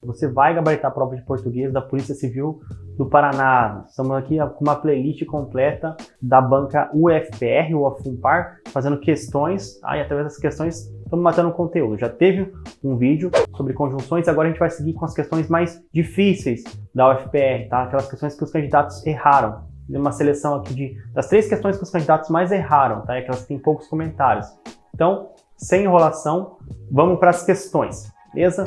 você vai gabaritar a prova de português da Polícia Civil do Paraná. Estamos aqui com uma playlist completa da banca UFPR, ou UFUNPAR, fazendo questões, e através das questões estamos matando conteúdo. Já teve um vídeo sobre conjunções, agora a gente vai seguir com as questões mais difíceis da UFPR, tá? Aquelas questões que os candidatos erraram. Uma seleção aqui das 3 questões que os candidatos mais erraram, tá? Aquelas que têm poucos comentários. Então, sem enrolação, vamos para as questões, beleza?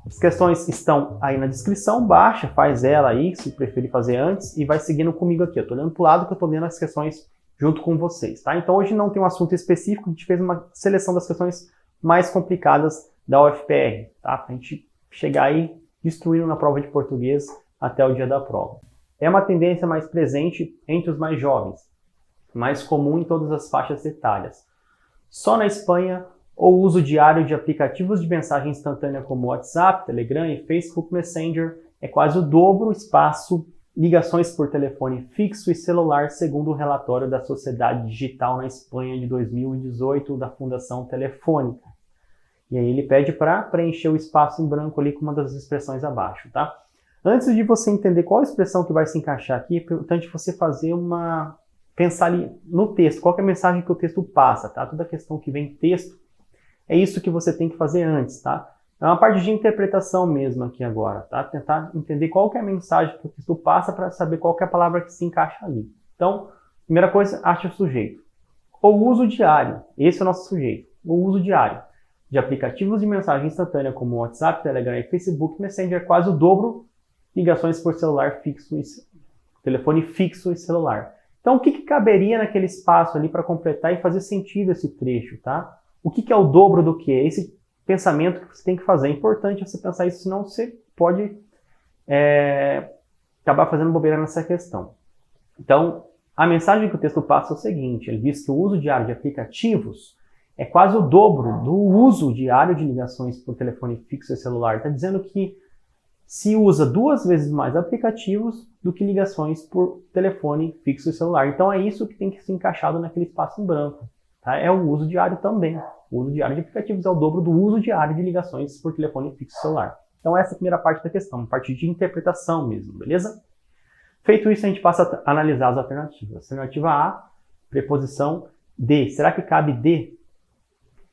As questões estão aí na descrição, baixa, faz ela aí, se preferir fazer antes, e vai seguindo comigo aqui. Eu tô olhando pro lado que eu tô lendo as questões junto com vocês, tá? Então hoje não tem um assunto específico, a gente fez uma seleção das questões mais complicadas da UFPR, tá? Pra gente chegar aí destruindo na prova de português até o dia da prova. É uma tendência mais presente entre os mais jovens, mais comum em todas as faixas etárias. Só na Espanha, o uso diário de aplicativos de mensagem instantânea como WhatsApp, Telegram e Facebook Messenger é quase o dobro o espaço ligações por telefone fixo e celular, segundo o relatório da Sociedade Digital na Espanha de 2018 da Fundação Telefônica. E aí ele pede para preencher o espaço em branco ali com uma das expressões abaixo, tá? Antes de você entender qual expressão que vai se encaixar aqui, é importante você fazer pensar ali no texto, qual que é a mensagem que o texto passa, tá? Toda questão que vem texto, é isso que você tem que fazer antes, tá? É uma parte de interpretação mesmo aqui agora, tá? Tentar entender qual que é a mensagem que o texto passa para saber qual que é a palavra que se encaixa ali. Então, primeira coisa, acha o sujeito. O uso diário, esse é o nosso sujeito. O uso diário de aplicativos de mensagem instantânea como WhatsApp, Telegram e Facebook Messenger é quase o dobro ligações por celular fixo e telefone fixo e celular. Então, o que caberia naquele espaço ali para completar e fazer sentido esse trecho, tá? O que é o dobro do que? Esse pensamento que você tem que fazer. É importante você pensar isso, senão você pode acabar fazendo bobeira nessa questão. Então, a mensagem que o texto passa é o seguinte, ele diz que o uso diário de aplicativos é quase o dobro do uso diário de ligações por telefone fixo e celular. Está dizendo que se usa 2 vezes mais aplicativos do que ligações por telefone fixo e celular. Então é isso que tem que ser encaixado naquele espaço em branco. Tá? É o uso diário também. O uso diário de aplicativos é o dobro do uso diário de ligações por telefone fixo e celular. Então essa é a primeira parte da questão, a parte de interpretação mesmo, beleza? Feito isso, a gente passa a analisar as alternativas. Alternativa A, preposição de. Será que cabe de?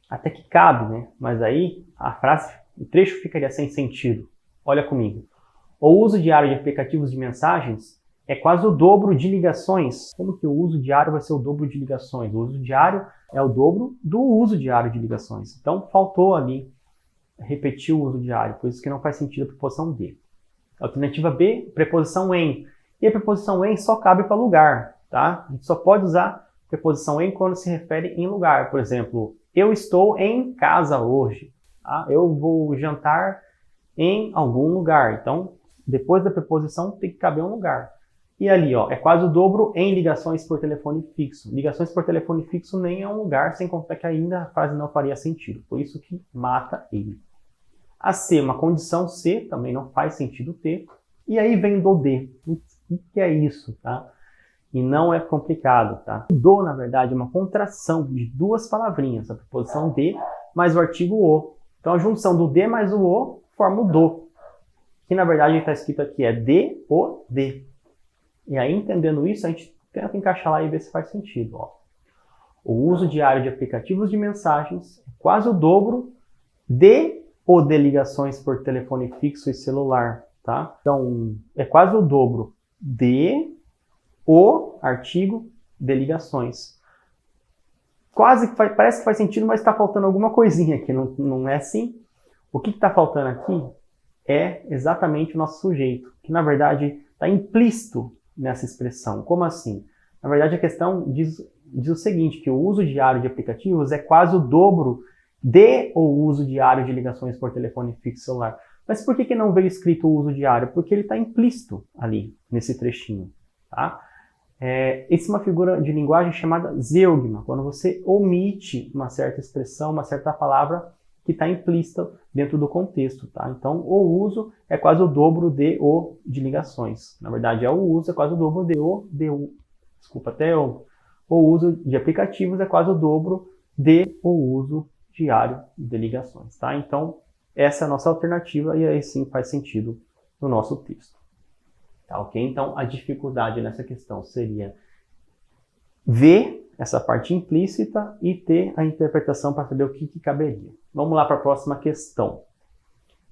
Até que cabe, né? Mas aí a frase, o trecho ficaria sem sentido. Olha comigo. O uso diário de aplicativos de mensagens é quase o dobro de ligações. Como que o uso diário vai ser o dobro de ligações? O uso diário é o dobro do uso diário de ligações. Então, faltou ali repetir o uso diário, por isso que não faz sentido a preposição de. Alternativa B, preposição em. E a preposição em só cabe para lugar, tá? A gente só pode usar preposição em quando se refere em lugar. Por exemplo, eu estou em casa hoje. Tá? Eu vou jantar em algum lugar. Então, depois da preposição tem que caber um lugar. E ali, ó, é quase o dobro em ligações por telefone fixo. Ligações por telefone fixo nem é um lugar, sem contar que ainda a frase não faria sentido. Por isso que mata ele. A C, uma condição C, também não faz sentido ter. E aí vem do D. O que é isso, tá? E não é complicado, tá? O do, na verdade, é uma contração de 2 palavrinhas. A preposição de mais o artigo o. Então, a junção do de mais o o forma o do. Que, na verdade, está escrito aqui é de, o, de. E aí, entendendo isso, a gente tenta encaixar lá e ver se faz sentido. Ó. O uso diário de aplicativos de mensagens é quase o dobro de ou de ligações por telefone fixo e celular. Tá? Então, é quase o dobro de o artigo de ligações. Quase parece que faz sentido, mas está faltando alguma coisinha aqui, não é assim? O que está faltando aqui é exatamente o nosso sujeito, que na verdade está implícito nessa expressão. Como assim? Na verdade a questão diz o seguinte, que o uso diário de aplicativos é quase o dobro de o uso diário de ligações por telefone fixo e celular. Mas por que não veio escrito o uso diário? Porque ele está implícito ali, nesse trechinho. Tá? Essa é uma figura de linguagem chamada zeugma, quando você omite uma certa expressão, uma certa palavra que está implícita dentro do contexto. Tá? Então, o uso é quase o dobro de o de ligações. Na verdade, o uso é quase o dobro de o. Desculpa, até o uso de aplicativos é quase o dobro de o uso diário de ligações. Tá? Então, essa é a nossa alternativa e aí sim faz sentido no nosso texto. Tá, ok? Então, a dificuldade nessa questão seria ver essa parte implícita e ter a interpretação para saber o que caberia. Vamos lá para a próxima questão.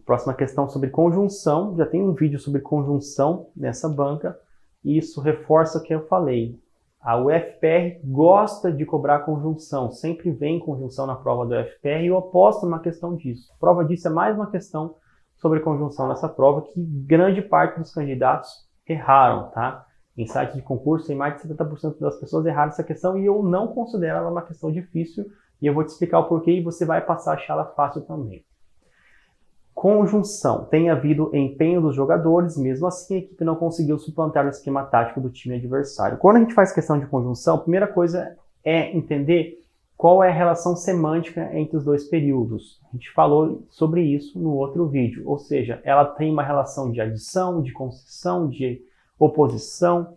Próxima questão sobre conjunção. Já tem um vídeo sobre conjunção nessa banca e isso reforça o que eu falei. A UFPR gosta de cobrar conjunção, sempre vem conjunção na prova do UFPR e eu aposto numa questão disso. A prova disso é mais uma questão sobre conjunção nessa prova que grande parte dos candidatos erraram, tá? Em sites de concurso, em mais de 70% das pessoas erraram essa questão e eu não considero ela uma questão difícil e eu vou te explicar o porquê e você vai passar a achá-la fácil também. Conjunção. Tem havido empenho dos jogadores, mesmo assim a equipe não conseguiu suplantar o esquema tático do time adversário. Quando a gente faz questão de conjunção, a primeira coisa é entender qual é a relação semântica entre os dois períodos. A gente falou sobre isso no outro vídeo, ou seja, ela tem uma relação de adição, de concessão, de oposição,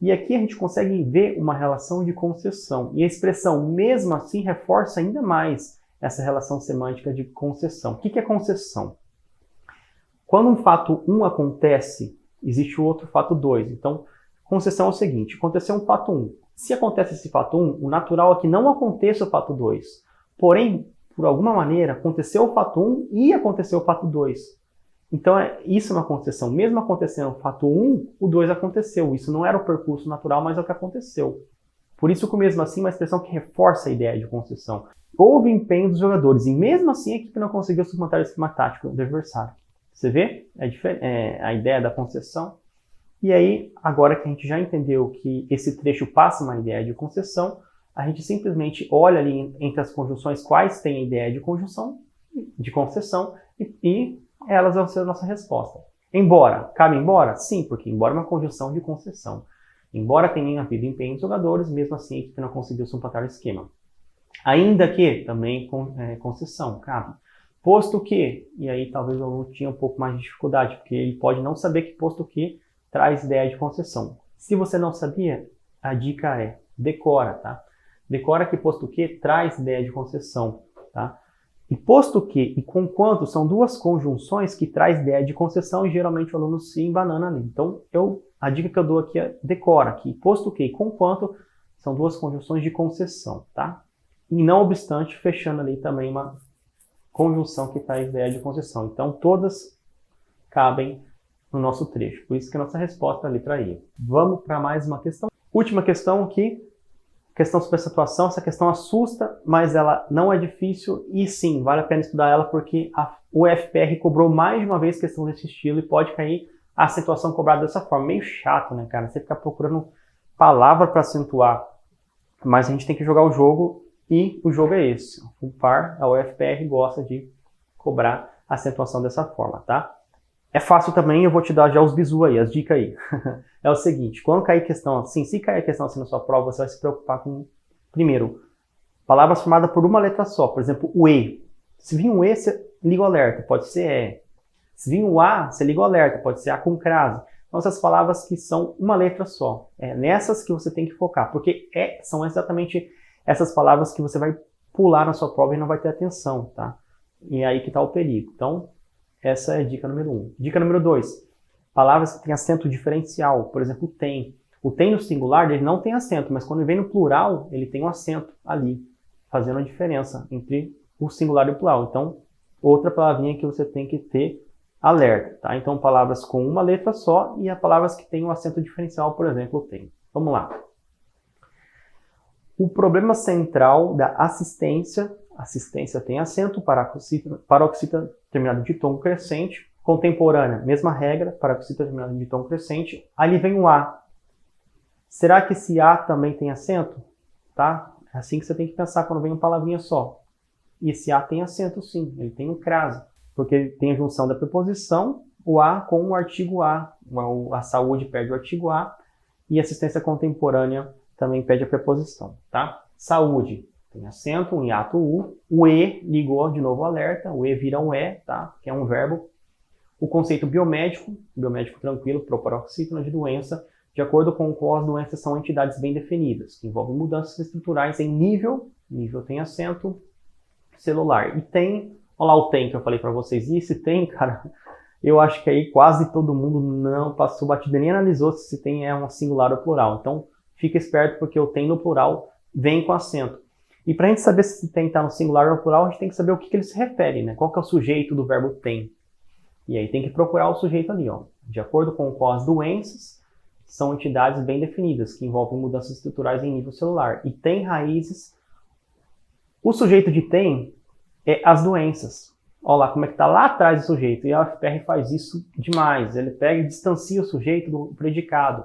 e aqui a gente consegue ver uma relação de concessão, e a expressão mesmo assim reforça ainda mais essa relação semântica de concessão. O que é concessão? Quando um fato 1 acontece, existe o outro fato 2. Então, concessão é o seguinte, aconteceu um fato 1. Se acontece esse fato 1, o natural é que não aconteça o fato 2. Porém, por alguma maneira, aconteceu o fato 1 e aconteceu o fato 2. Então, isso é uma concessão. Mesmo acontecendo o fato 1, o 2 aconteceu. Isso não era o percurso natural, mas é o que aconteceu. Por isso que mesmo assim é uma expressão que reforça a ideia de concessão. Houve empenho dos jogadores e mesmo assim a equipe não conseguiu suplantar o esquema tático do adversário. Você vê a ideia da concessão? E aí, agora que a gente já entendeu que esse trecho passa uma ideia de concessão, a gente simplesmente olha ali entre as conjunções quais têm a ideia de conjunção, de concessão, e elas vão ser a nossa resposta. Embora, cabe embora? Sim, porque embora é uma conjunção de concessão. Embora tenha havido empenho dos jogadores, mesmo assim a equipe não conseguiu suplantar o esquema. Ainda que, também concessão, cabe. Posto que, e aí talvez o aluno tinha um pouco mais de dificuldade, porque ele pode não saber que posto que traz ideia de concessão. Se você não sabia, a dica é decora, tá? Decora que posto que traz ideia de concessão, tá? E posto que e conquanto são duas conjunções que traz ideia de concessão e geralmente o aluno se embanana ali. Então, a dica que eu dou aqui é decora que posto que e conquanto são duas conjunções de concessão, tá? E não obstante, fechando ali também uma conjunção que traz ideia de concessão. Então, todas cabem no nosso trecho. Por isso que a nossa resposta é a letra I. Vamos para mais uma questão. Última questão aqui. Questão sobre essa situação. Essa questão assusta, mas ela não é difícil. E sim, vale a pena estudar ela porque a UFPR cobrou mais de uma vez questão desse estilo e pode cair a acentuação cobrada dessa forma. Meio chato, né, cara? Você ficar procurando palavra para acentuar. Mas a gente tem que jogar o jogo. E o jogo é esse. O par, a UFPR gosta de cobrar a acentuação dessa forma, tá? É fácil também, eu vou te dar já os bizu aí, as dicas aí. É o seguinte, quando cair questão assim, se cair questão assim na sua prova, você vai se preocupar com, primeiro, palavras formadas por uma letra só. Por exemplo, o E. Se vir um E, você liga o alerta, pode ser E. Se vir um A, você liga o alerta, pode ser A com crase. Então, essas palavras que são uma letra só. É nessas que você tem que focar, porque são exatamente essas palavras que você vai pular na sua prova e não vai ter atenção, tá? E é aí que está o perigo. Então, essa é a dica número 1. Dica número 2. Palavras que têm acento diferencial. Por exemplo, tem. O tem no singular, ele não tem acento, mas quando ele vem no plural, ele tem um acento ali, fazendo a diferença entre o singular e o plural. Então, outra palavrinha que você tem que ter alerta, tá? Então, palavras com uma letra só e as palavras que têm um acento diferencial, por exemplo, tem. Vamos lá. O problema central da assistência tem acento, paroxítona terminado de tom crescente, contemporânea, mesma regra, paroxítona terminado de tom crescente, ali vem o A. Será que esse A também tem acento? Tá? É assim que você tem que pensar quando vem uma palavrinha só. E esse A tem acento sim, ele tem um crase, porque tem a junção da preposição, o A com o artigo A. A saúde perde o artigo A e a assistência contemporânea também pede a preposição, tá? Saúde, tem acento, um hiato U. O E ligou de novo o alerta, o E vira um E, tá? Que é um verbo. O conceito biomédico tranquilo, proparoxítona de doença, de acordo com o qual as doenças são entidades bem definidas, que envolvem mudanças estruturais em nível tem acento celular. E tem Olha lá o tem que eu falei para vocês. E esse tem, cara, eu acho que aí quase todo mundo não passou batida, nem analisou se esse tem é um singular ou plural. Então, fica esperto porque o tem no plural vem com acento. E para a gente saber se tem está no singular ou no plural, a gente tem que saber o que ele se refere, né? Qual que é o sujeito do verbo tem. E aí tem que procurar o sujeito ali, ó. De acordo com o qual as doenças são entidades bem definidas, que envolvem mudanças estruturais em nível celular. E tem raízes. O sujeito de tem é as doenças. Olha lá como é que está lá atrás o sujeito. E a UFPR faz isso demais. Ele pega e distancia o sujeito do predicado.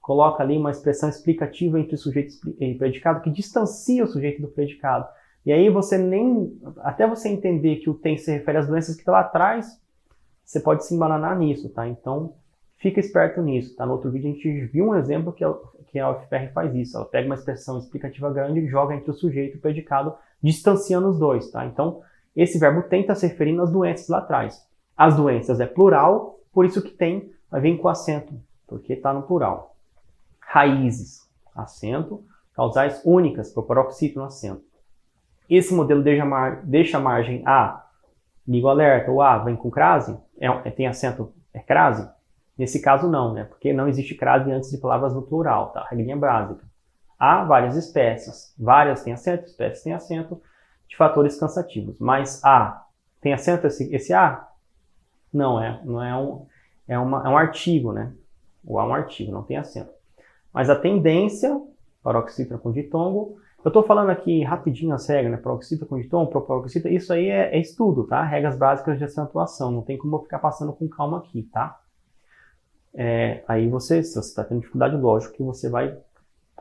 Coloca ali uma expressão explicativa entre o sujeito e predicado que distancia o sujeito do predicado. E aí você até você entender que o tem se refere às doenças que estão lá atrás, você pode se embananar nisso, tá? Então, fica esperto nisso, tá? No outro vídeo a gente viu um exemplo que a UFPR faz isso. Ela pega uma expressão explicativa grande e joga entre o sujeito e o predicado, distanciando os dois, tá? Então, esse verbo tem está se referindo às doenças lá atrás. As doenças é plural, por isso que tem vai vir com acento, porque está no plural. Raízes, acento. Causais únicas, por paroxítono, acento. Esse modelo deixa margem a ligo alerta, o A vem com crase, tem acento, é crase? Nesse caso não, né? Porque não existe crase antes de palavras no plural, tá? Regrinha básica. Há várias espécies, várias têm acento, espécies têm acento, de fatores cansativos. Mas A, tem acento esse A? Não é um artigo, né? O A é um artigo, não tem acento. Mas a tendência, paroxítona com ditongo, eu estou falando aqui rapidinho as regras, né? Paroxítona com ditongo, proparoxítona, isso aí é estudo, tá? Regras básicas de acentuação, não tem como eu ficar passando com calma aqui, tá? Aí se você está tendo dificuldade, lógico que você vai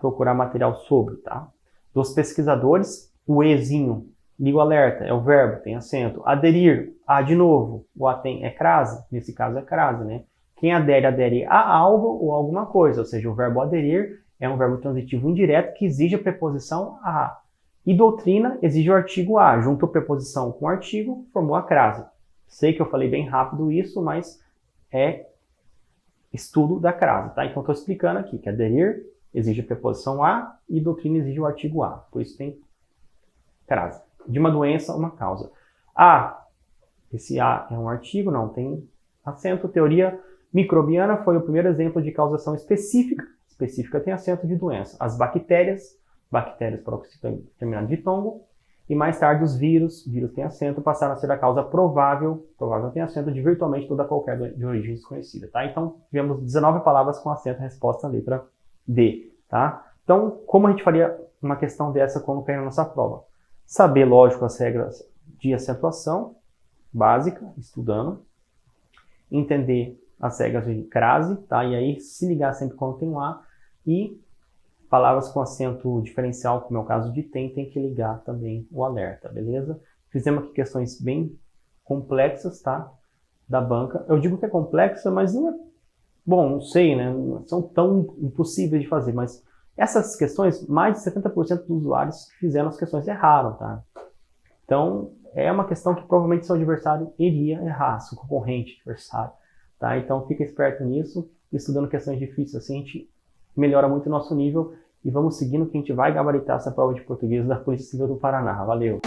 procurar material sobre, tá? Dos pesquisadores, o Ezinho, ligo alerta, é o verbo, tem acento. Aderir, de novo, o A tem, é crase, nesse caso é crase, né? Quem adere a algo ou alguma coisa, ou seja, o verbo aderir é um verbo transitivo indireto que exige a preposição a. E doutrina exige o artigo a. Juntou preposição com artigo, formou a crase. Sei que eu falei bem rápido isso, mas é estudo da crase, tá? Então estou explicando aqui que aderir exige a preposição a e doutrina exige o artigo a. Por isso tem crase. De uma doença, uma causa. Esse a é um artigo, não tem acento. Teoria microbiana foi o primeiro exemplo de causação específica. Específica tem acento de doença. As bactérias paroxítona terminado de ditongo, e mais tarde os vírus tem acento, passaram a ser a causa provável tem acento de virtualmente toda qualquer de origem desconhecida, tá? Então, tivemos 19 palavras com acento, resposta letra D, tá? Então, como a gente faria uma questão dessa quando cair na nossa prova? Saber, lógico, as regras de acentuação básica, estudando, entender as regras de crase, tá? E aí se ligar sempre quando tem um A, e palavras com acento diferencial, como é o caso de tem que ligar também o alerta, beleza? Fizemos aqui questões bem complexas, tá? Da banca. Eu digo que é complexa, mas não é... Bom, não sei, né? Não são tão impossíveis de fazer, mas essas questões, mais de 70% dos usuários que fizeram as questões erraram, tá? Então, é uma questão que provavelmente seu adversário iria errar, seu concorrente adversário, tá? Então, fica esperto nisso. Estudando questões difíceis assim, a gente melhora muito o nosso nível e vamos seguindo que a gente vai gabaritar essa prova de português da Polícia Civil do Paraná. Valeu!